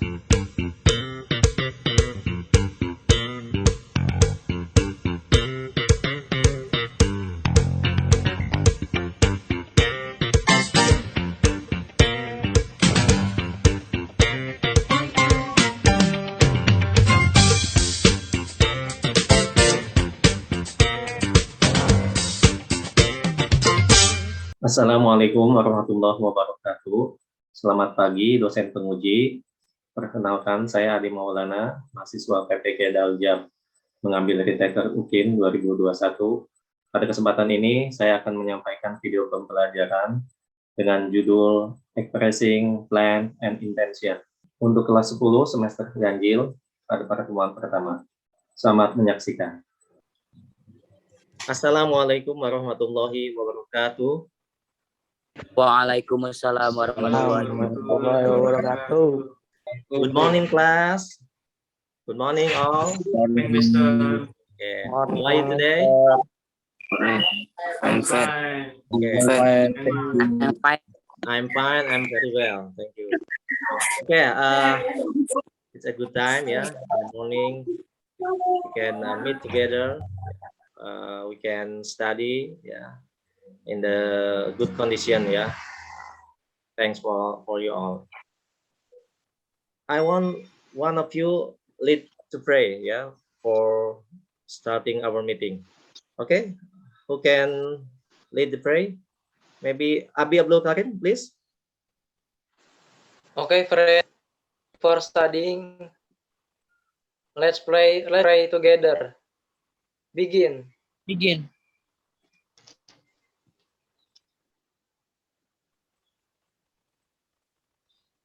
Assalamualaikum warahmatullahi wabarakatuh. Selamat pagi dosen penguji. Perkenalkan, saya Adi Maulana, mahasiswa PPK Daljam, mengambil Retaker UKIN 2021. Pada kesempatan ini, saya akan menyampaikan video pembelajaran dengan judul Expressing Plan and Intention untuk kelas 10 semester ganjil pada pertemuan pertama. Selamat menyaksikan. Assalamualaikum warahmatullahi wabarakatuh. Waalaikumsalam warahmatullahi wabarakatuh. Good morning, class. Good morning, all. Good morning, Mr. Okay. How are you today? I'm fine. Okay. I'm fine. I'm fine. I'm very well. Thank you. Okay. It's a good time, yeah. In the morning, we can meet together. We can study, yeah, in the good condition, yeah. Thanks for you all. I want one of you lead to pray, yeah, for starting our meeting. Okay, who can lead the pray? Maybe Abi Abdul Karim, please. Okay, friend. For studying, let's pray together. Begin.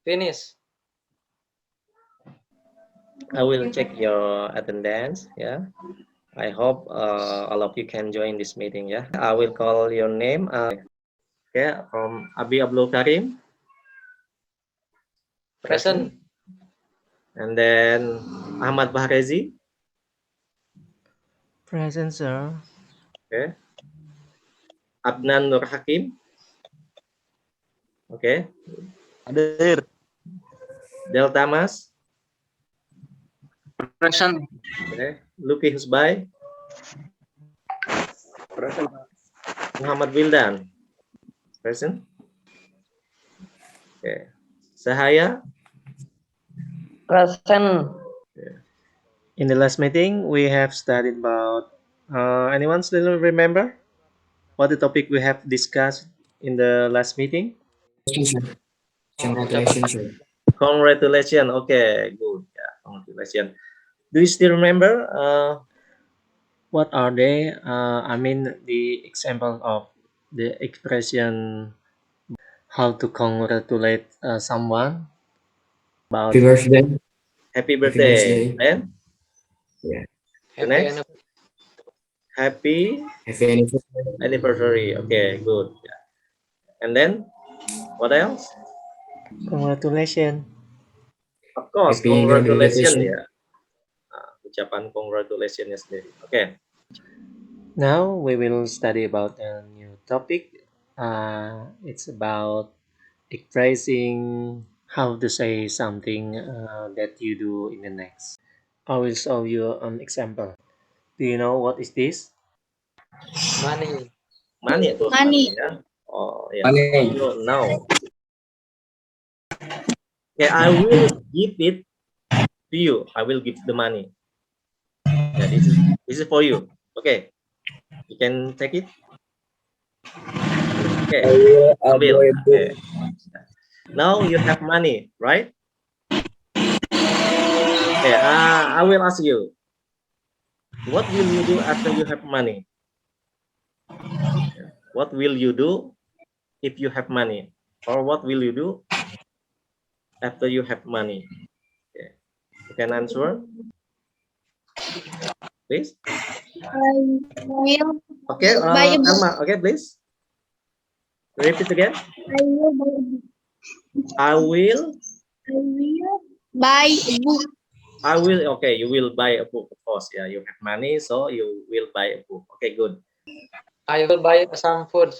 Finish. I will check your attendance, yeah. I hope all of you can join this meeting, yeah. I will call your name. Okay, from Abi Abdul Karim. Present. And then Ahmad Bahrezi. Present, sir. Okay. Adnan Nur Hakim. Okay. Hadir. Delta Mas. Present. Okay. Luki Husbai. Present. Muhammad Wildan. Present. Okay. Sahaya. Present. In the last meeting, we have studied about, anyone still remember what the topic we have discussed in the last meeting? Congratulations. Congratulations. Okay, good. Yeah, congratulations. Do you still remember what are they? I mean, the example of the expression how to congratulate someone about Happy birthday. happy birthday. birthday. And the next, happy Happy anniversary. anniversary. Okay, good. Yeah. And then, what else? Congratulations. Of course, Happy congratulations, graduation. ya. Ucapan congratulations-nya sendiri. Okay. Now we will study about a new topic. It's about expressing how to say something that you do in the next. I will show you an example. Do you know what is this? Money. Money itu. Money. Ya. Oh, ya. Money. No. Okay, I will give it to you. I will give the money. Yeah, this is for you. Okay. You can take it. Okay. Ambil. Okay. Now you have money, right? Okay. I will ask you. What will you do after you have money? What will you do if you have money? Or what will you do after you have money? Okay. You can answer, please. I will Okay, buy a book. Alma, okay, please. Repeat again. I will buy a book. I will Buy a book. I will, okay, you will buy a book, of course. Yeah, you have money, so you will buy a book. Okay, good. I will buy some food.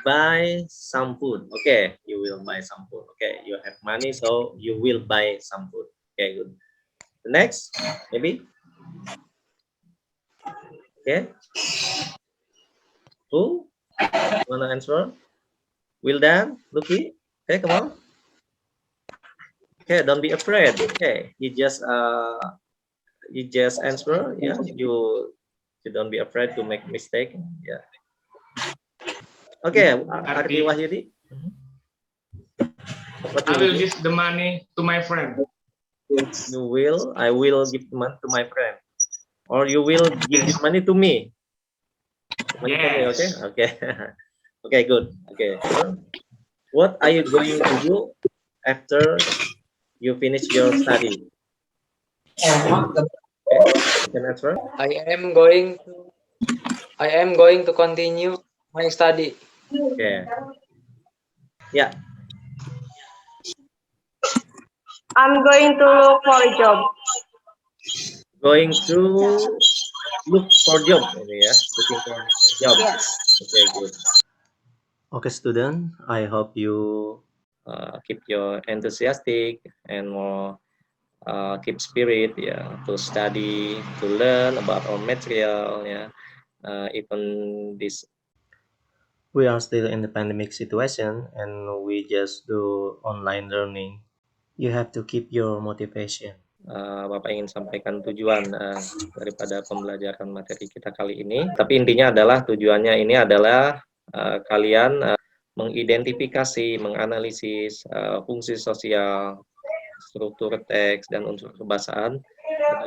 buy some food. Okay, you will buy some food. Okay, you have money, so you will buy some food. Okay, good. The next, maybe. Okay. Who wanna answer? Wildan, Lucky. Okay, come on. Okay, don't be afraid. Okay, you just answer. Yeah, you don't be afraid to make mistake. Yeah. Okay, Ardi Wahyudi. What I you will do? give the money to my friend. I will give the money to my friend. Or you will give Yes. the money to me. Money to me, okay? Yes. Okay. Okay, good. Okay. What are you going to do after you finish your study? Okay, you can answer. I am going to continue my study. Okay. Yeah. I'm going to look for a job. Going to look for job. Ini ya. Looking for job. Okay, good. Okay, student. I hope you keep your enthusiastic and more keep spirit to study, to learn about our material even this we are still in the pandemic situation and we just do online learning. You have to keep your motivation. Bapak ingin sampaikan tujuan daripada pembelajaran materi kita kali ini. Tapi intinya adalah tujuannya ini adalah kalian mengidentifikasi, menganalisis fungsi sosial, struktur teks dan unsur kebahasaan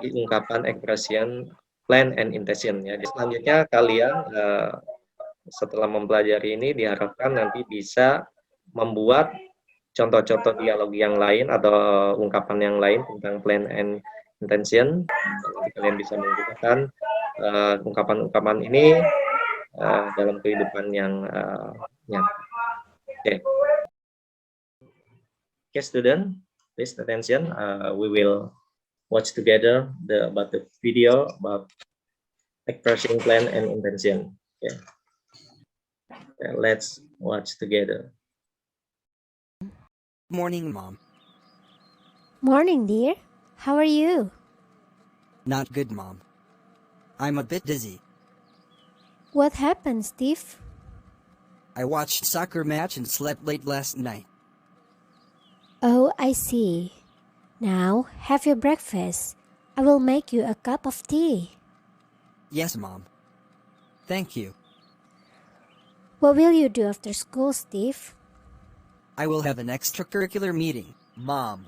dari ungkapan, expression, plan and intention ya. Selanjutnya kalian setelah mempelajari ini diharapkan nanti bisa membuat contoh-contoh dialog yang lain atau ungkapan yang lain tentang plan and intention. Nanti kalian bisa menggunakan ungkapan-ungkapan ini dalam kehidupan yang nyata. Okay. Okay, student, please attention. We will watch together about the video about expressing plan and intention. Okay. Let's watch together. Morning, Mom. Morning, dear. How are you? Not good, Mom. I'm a bit dizzy. What happened, Steve? I watched soccer match and slept late last night. Oh, I see. Now, have your breakfast. I will make you a cup of tea. Yes, Mom. Thank you. What will you do after school, Steve? I will have an extracurricular meeting, Mom.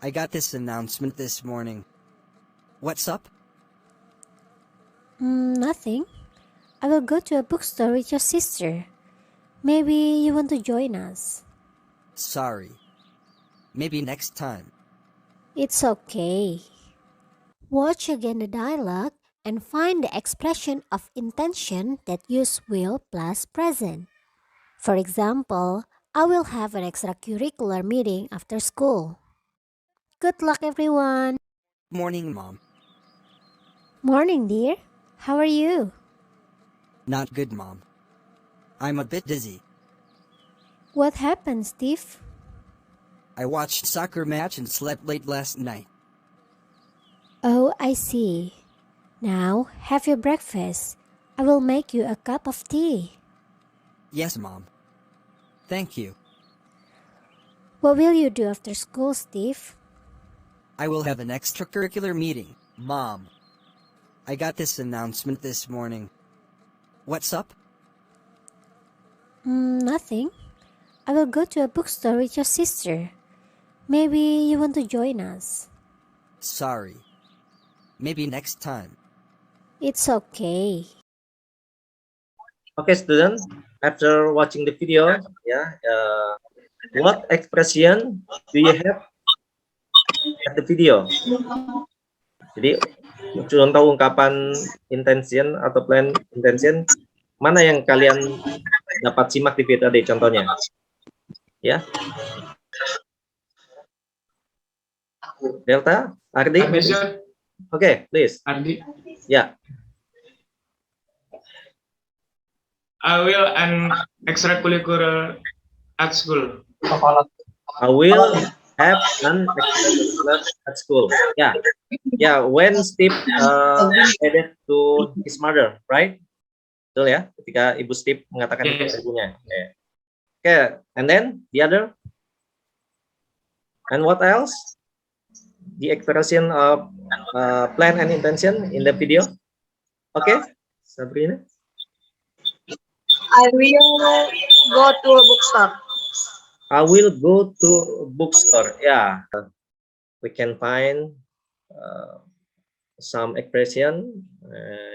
I got this announcement this morning. What's up? Nothing. I will go to a bookstore with your sister. Maybe you want to join us. Sorry. Maybe next time. It's okay. Watch again the dialogue and find the expression of intention that use will plus present. For example, I will have an extracurricular meeting after school. Good luck, everyone. Morning, Mom. Morning, dear. How are you? Not good, Mom. I'm a bit dizzy. What happened, Steve? I watched soccer match and slept late last night. Oh, I see. Now, have your breakfast. I will make you a cup of tea. Yes, Mom. Thank you. What will you do after school, Steve? I will have an extracurricular meeting, Mom. I got this announcement this morning. What's up? Nothing. I will go to a bookstore with your sister. Maybe you want to join us. Sorry. Maybe next time. It's okay. Okay, student. After watching the video, what expression do you have at the video? Jadi contoh ungkapan intention atau plan intention mana yang kalian dapat simak di video tadi contohnya? Ya. Delta, Ardi. Okay, please. Ardi. Yeah. I will an extracurricular at school. I will have an extracurricular at school. Yeah. When Steve added to his mother, right? Betul ya, ketika Ibu Steve mengatakan itu Yes. ke ibunya. Okay. And then the other. And what else? The expression of plan and intention in the video. Okay, Sabrina. I will go to a bookstore. I will go to a bookstore. Yeah, we can find some expression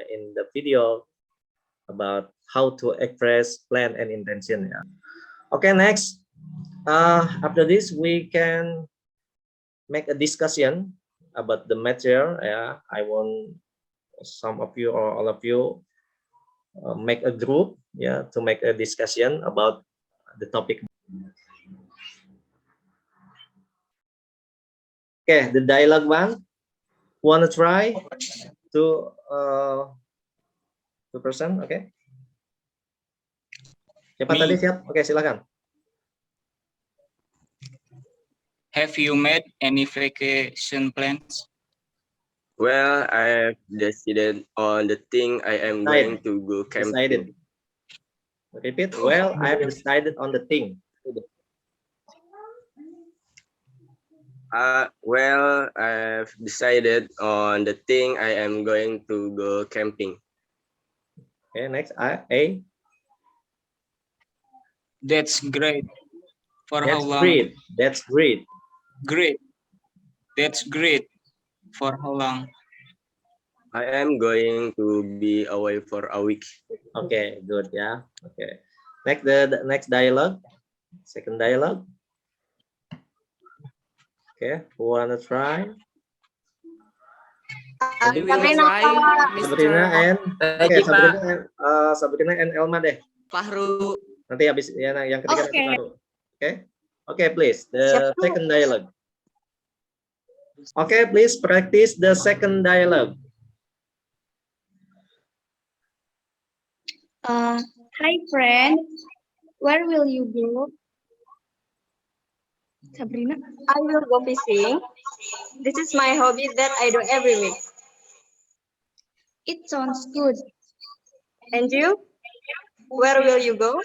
in the video about how to express plan and intention. Yeah. Okay, next. After this, we can make a discussion about the material. Yeah, I want some of you or all of you make a group, to make a discussion about the topic. Okay, the dialogue one. Wanna try to person? Okay. Siapa Me. tadi siap? Oke, silakan. Have you made any vacation plans? Well, I have decided on the thing I am going to go Decided. camping. Repeat. Well, I have decided on the thing. Well, I have decided on the thing I am going to go camping. Okay, next. A. That's great. For how That's long? great. That's great. Great. That's great. For how long? I am going to be away for a week. Okay, good. Yeah. Okay. Next, the next dialogue. Second dialogue. Okay, who wanna try? Sabrina. Sabrina and Sabrina and Elma deh. Fahru. Nanti habis ya yang ketiga nanti Okay. baru. Okay. Okay, please. The second dialogue. Okay, please practice the second dialogue. Hi friend, where will you go? Sabrina. I will go fishing. This is my hobby that I do every week. It sounds good. And you? Where will you go?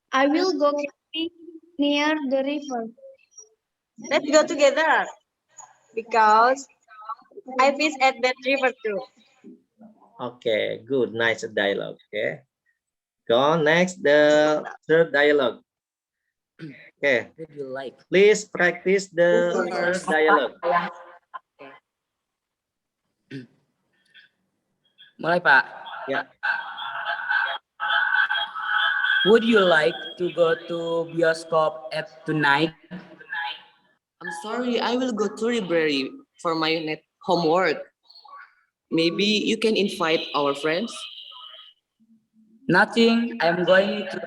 I will go camping near the river. Let's go together. Because I fish at that river too. Okay, good. Nice dialogue. Okay. Go on. Next, the third dialogue. Okay. What do you like? Please practice the third dialogue. Mulai, Pak. Ya. Would you like to go to bioskop at tonight? I'm sorry, I will go to library for my homework. Maybe you can invite our friends. Nothing. I'm going to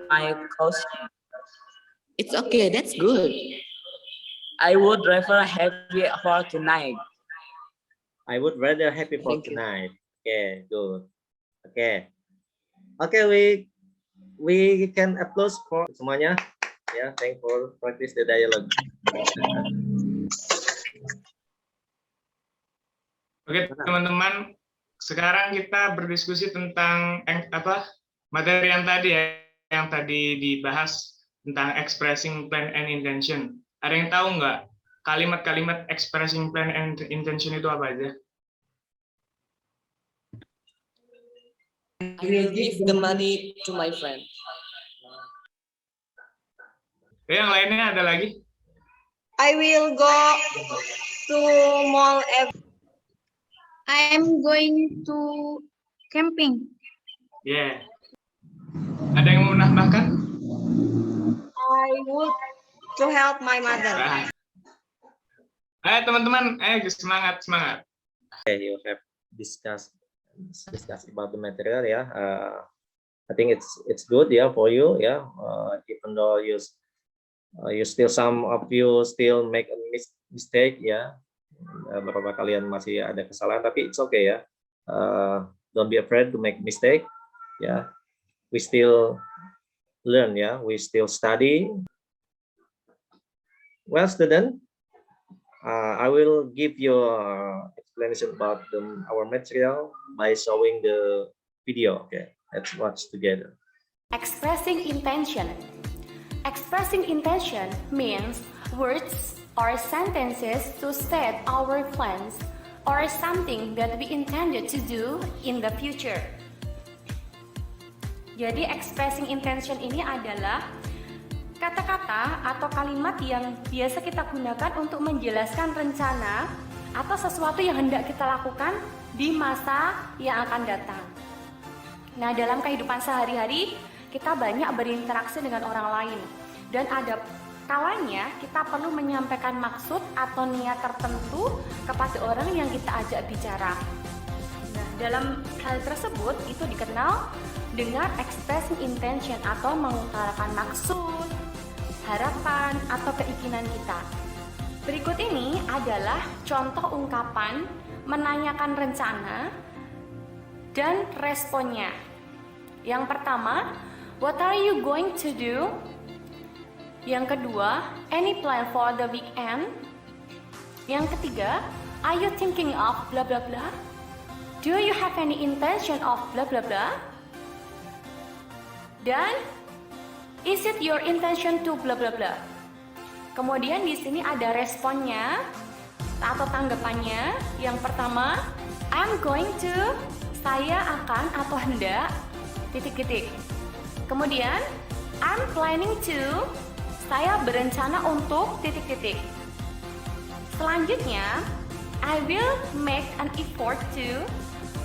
my house. It's okay, that's good. I would rather happy for tonight. I would rather happy for Thank you. tonight. Okay, good. Okay. Okay, we can applause for semuanya. Ya, thank for practice the dialogue. Oke, teman-teman, sekarang kita berdiskusi tentang materi yang tadi dibahas tentang expressing plan and intention. Ada yang tahu nggak kalimat-kalimat expressing plan and intention itu apa aja? I will give the money to my friend. Oke, yang lainnya ada lagi? I will go to mall. I am going to camping. Yeah. Ada yang mau menambahkan? I would to help my mother. Ayo teman-teman, semangat. Okay, you have discussed about the material. Yeah, I think it's good. Yeah, for you. Yeah, even though you still some of you still make a mistake. Yeah, beberapa kalian masih ada kesalahan, tapi it's okay ya. Don't be afraid to make mistake. Yeah, we still learn. Yeah, we still study. Well, student, I will give you explanation about our material by showing the video. Okay, let's watch together. Expressing intention. Expressing intention means words or sentences to state our plans or something that we intended to do in the future. Jadi expressing intention ini adalah kata-kata atau kalimat yang biasa kita gunakan untuk menjelaskan rencana atau sesuatu yang hendak kita lakukan di masa yang akan datang. Nah, dalam kehidupan sehari-hari kita banyak berinteraksi dengan orang lain dan ada kalanya kita perlu menyampaikan maksud atau niat tertentu kepada orang yang kita ajak bicara. Nah, dalam hal tersebut itu dikenal dengan expressing intention atau mengutarakan maksud, harapan, atau keinginan kita. Berikut ini adalah contoh ungkapan menanyakan rencana dan responnya. Yang pertama, what are you going to do? Yang kedua, any plan for the weekend? Yang ketiga, are you thinking of blah blah blah? Do you have any intention of blah blah blah? Dan is it your intention to blah blah blah? Kemudian di sini ada responnya atau tanggapannya. Yang pertama, I'm going to, saya akan atau hendak, titik-titik. Kemudian, I'm planning to, saya berencana untuk, titik-titik. Selanjutnya, I will make an effort to,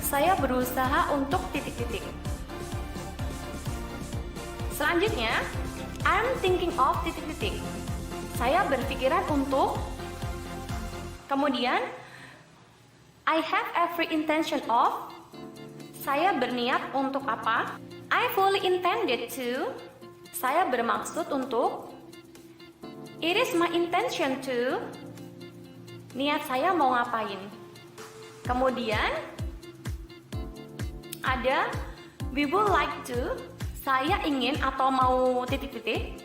saya berusaha untuk, titik-titik. Selanjutnya, I'm thinking of, titik-titik. Saya berpikiran untuk, kemudian I have every intention of, saya berniat untuk apa? I fully intended to, saya bermaksud untuk, it is my intention to, niat saya mau ngapain. Kemudian ada we would like to, saya ingin atau mau titik-titik.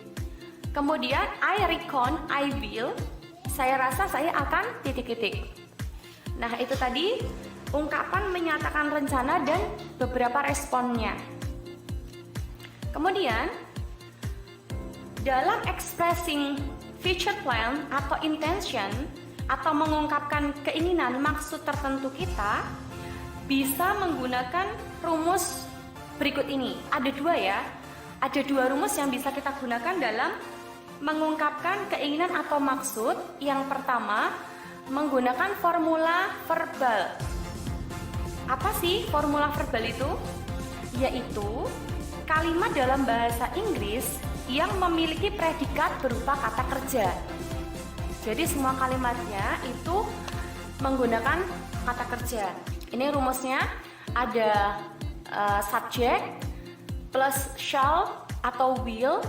Kemudian I reckon, I will, saya rasa saya akan titik-titik. Nah, itu tadi ungkapan menyatakan rencana dan beberapa responnya. Kemudian dalam expressing future plan atau intention atau mengungkapkan keinginan maksud tertentu kita bisa menggunakan rumus berikut ini. Ada dua ya. Ada dua rumus yang bisa kita gunakan dalam mengungkapkan keinginan atau maksud. Yang pertama, menggunakan formula verbal. Apa sih formula verbal itu? Yaitu kalimat dalam bahasa Inggris yang memiliki predikat berupa kata kerja. Jadi semua kalimatnya itu menggunakan kata kerja. Ini rumusnya ada subject plus shall atau will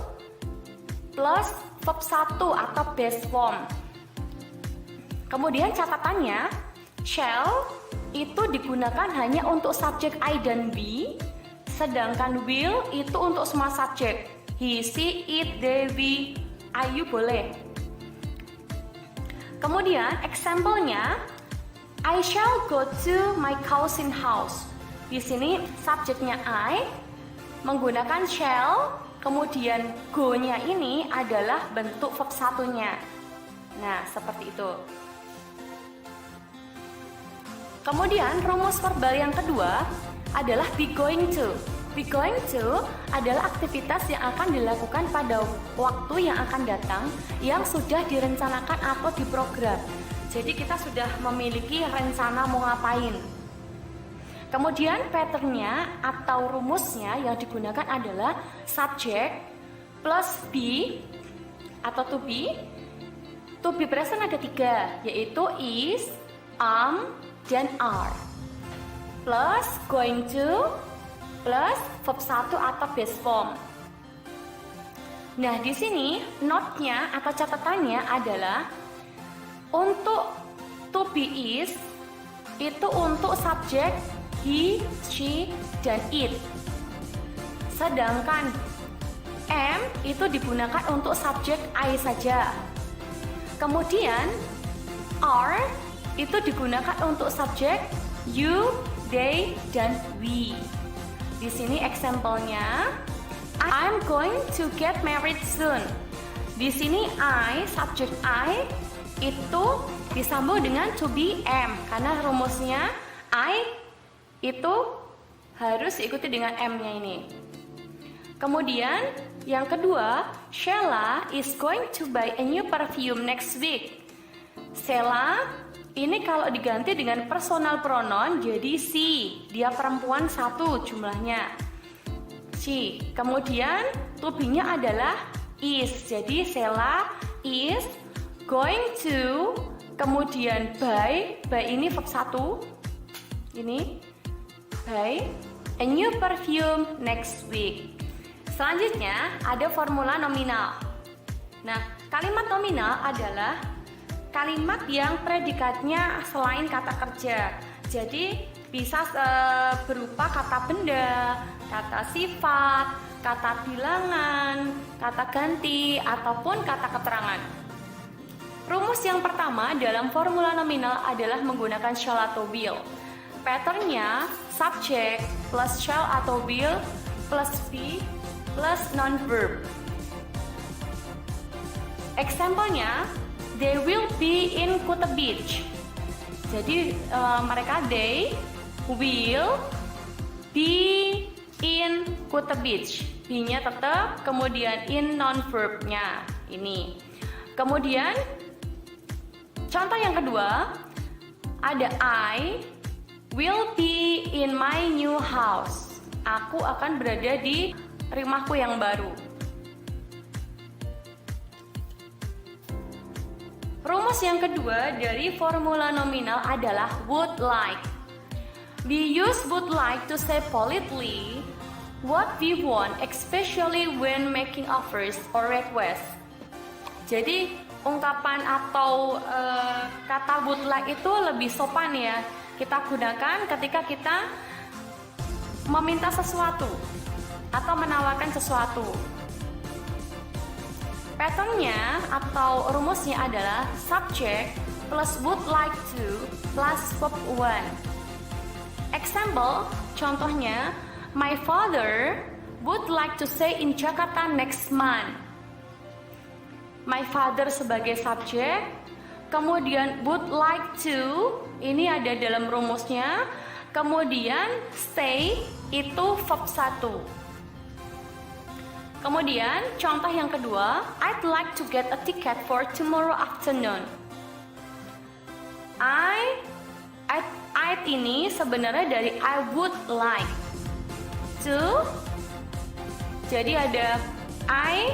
plus verb 1 atau base form. Kemudian catatannya, shall itu digunakan hanya untuk subjek I dan B, sedangkan will itu untuk semua subjek. He, she, it, they, we, I, you boleh. Kemudian example-nya, I shall go to my cousin house. Di sini subjeknya I menggunakan shall, kemudian go-nya ini adalah bentuk verb 1-nya. Nah, seperti itu. Kemudian rumus verbal yang kedua adalah be going to. Be going to adalah aktivitas yang akan dilakukan pada waktu yang akan datang yang sudah direncanakan atau diprogram. Jadi kita sudah memiliki rencana mau ngapain. Kemudian patternnya atau rumusnya yang digunakan adalah subject plus be atau to be. To be present ada 3, yaitu is, dan are. Plus going to plus verb 1 atau base form. Nah, di sini note-nya atau catatannya adalah untuk to be is itu untuk subjek he, she, dan it. Sedangkan am itu digunakan untuk subjek I saja. Kemudian are itu digunakan untuk subjek you, they, dan we. Di sini example-nya, I'm going to get married soon. Di sini I, subjek I itu disambung dengan to be am karena rumusnya I itu harus diikuti dengan am-nya ini. Kemudian yang kedua, Sheila is going to buy a new perfume next week. Sheila ini kalau diganti dengan personal pronoun jadi she, dia perempuan satu jumlahnya. She. Kemudian to be-nya adalah is. Jadi Sheila is going to, kemudian buy ini verb 1. Ini buy a new perfume next week. Selanjutnya ada formula nominal. Nah, kalimat nominal adalah kalimat yang predikatnya selain kata kerja. Jadi bisa berupa kata benda, kata sifat, kata bilangan, kata ganti, ataupun kata keterangan. Rumus yang pertama dalam formula nominal adalah menggunakan shall atau will. Patternnya subject plus shall atau will plus be plus non-verb. Example-nya, they will be in Kuta Beach. Jadi mereka they will be in Kuta Beach. Be-nya tetap, kemudian in non-verb-nya ini. Kemudian contoh yang kedua ada I will be in my new house. Aku akan berada di rumahku yang baru. Rumus yang kedua dari formula nominal adalah would like. We use would like to say politely what we want, especially when making offers or requests. Jadi ungkapan atau kata would like itu lebih sopan ya. Kita gunakan ketika kita meminta sesuatu atau menawarkan sesuatu. Patternnya atau rumusnya adalah subject plus would like to plus verb 1. Example, contohnya, my father would like to stay in Jakarta next month. My father sebagai subjek, kemudian would like to, ini ada dalam rumusnya, kemudian stay itu verb 1. Kemudian contoh yang kedua, I'd like to get a ticket for tomorrow afternoon. I'd ini sebenarnya dari I would like to. Jadi ada I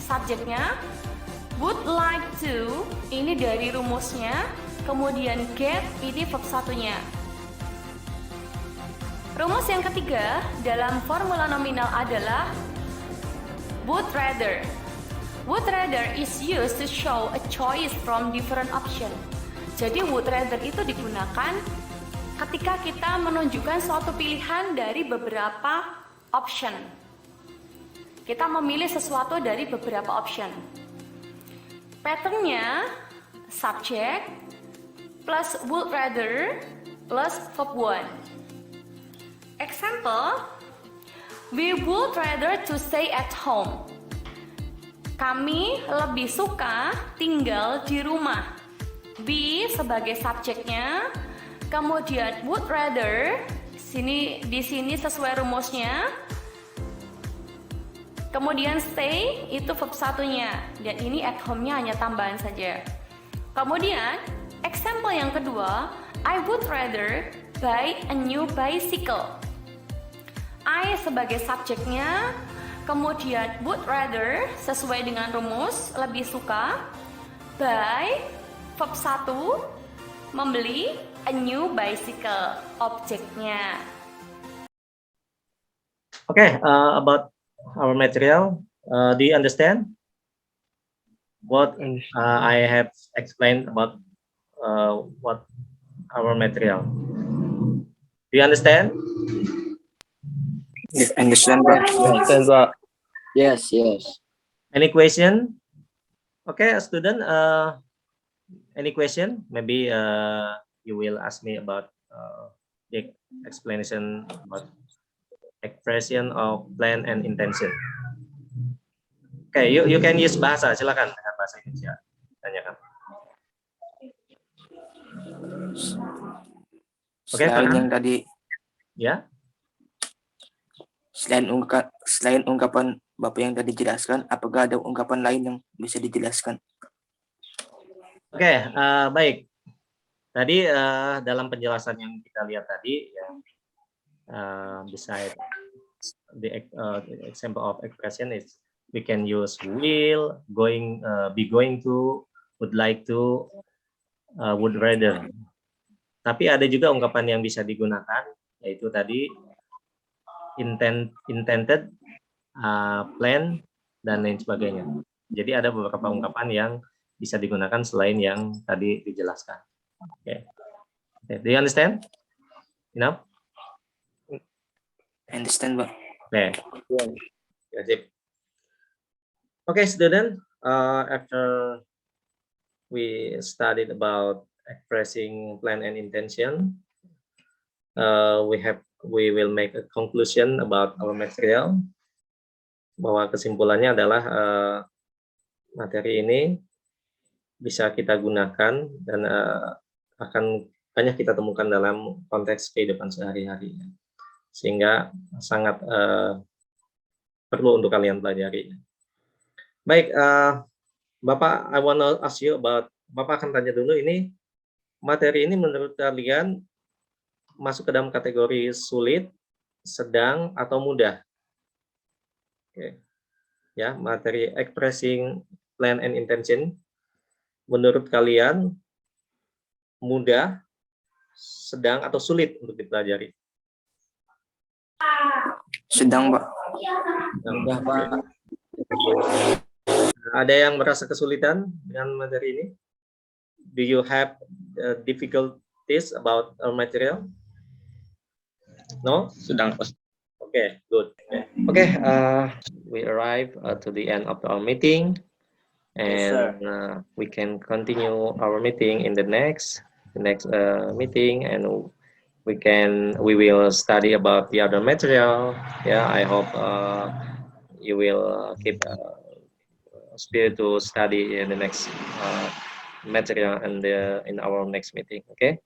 subjeknya, would like to ini dari rumusnya, kemudian get ini verb 1-nya. Rumus yang ketiga dalam formula nominal adalah would rather. Would rather is used to show a choice from different options. Jadi would rather itu digunakan ketika kita menunjukkan suatu pilihan dari beberapa option. Kita memilih sesuatu dari beberapa option. Patternnya subject plus would rather plus verb 1. Example, we would rather to stay at home. Kami lebih suka tinggal di rumah. Be sebagai subjeknya, kemudian would rather di sini sesuai rumusnya. Kemudian stay itu verb 1-nya dan ini at home-nya hanya tambahan saja. Kemudian example yang kedua, I would rather buy a new bicycle. I sebagai subjeknya, kemudian would rather sesuai dengan rumus lebih suka, buy verb 1 membeli, a new bicycle objeknya. Okay, about our material, do you understand what I have explained about what our material? Do you understand? Understand, Pak? Understand, Pak. Yes, yes. Any question? Okay, student. Any question? Maybe you will ask me about the explanation about expression of plan and intention. Okay, you can use bahasa. Silakan dengan bahasa Indonesia. Tanyakan. Oke, Selain Farhan? yang tadi, Ya. selain ungkapan Bapak yang tadi jelaskan, apakah ada ungkapan lain yang bisa dijelaskan? Oke, baik. Tadi dalam penjelasan yang kita lihat tadi, ya, beside the example of expression is we can use will, going, be going to, would like to, would rather. Tapi ada juga ungkapan yang bisa digunakan, yaitu tadi intended, plan, dan lain sebagainya. Jadi ada beberapa ungkapan yang bisa digunakan selain yang tadi dijelaskan. Okay. Do you understand? Enough? Understand, Pak. Okay. Okay, student. After we studied about expressing plan and intention, we will make a conclusion about our material. Bahwa kesimpulannya adalah materi ini bisa kita gunakan dan akan banyak kita temukan dalam konteks kehidupan sehari-hari, sehingga sangat perlu untuk kalian pelajari. Baik, Bapak, I want to ask you about, Bapak akan tanya dulu, ini materi ini menurut kalian masuk ke dalam kategori sulit, sedang, atau mudah? Oke. Ya, materi expressing plan and intention menurut kalian mudah, sedang, atau sulit untuk dipelajari? Sedang, Pak. Mudah, Pak. Ada yang merasa kesulitan dengan materi ini? Do you have difficulties about our material? No? Sedang. Okay, good. Okay, we arrive to the end of our meeting, and we can continue our meeting in the next meeting, and we will study about the other material. Yeah, I hope you will keep spirit to study in the next material and in our next meeting. Okay.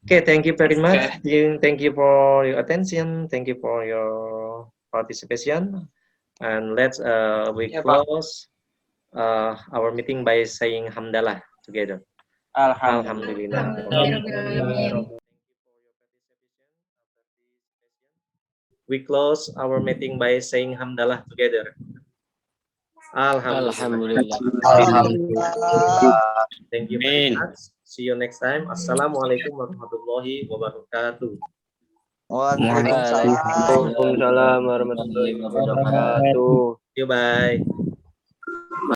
Okay, thank you very much. Thank you for your attention. Thank you for your participation. And let's we close our meeting by saying hamdalah together. Alhamdulillah. We close our meeting by saying hamdalah together. Alhamdulillah. Thank you very much. See you next time. Assalamualaikum warahmatullahi wabarakatuh. Waalaikumsalam warahmatullahi wabarakatuh. Bye.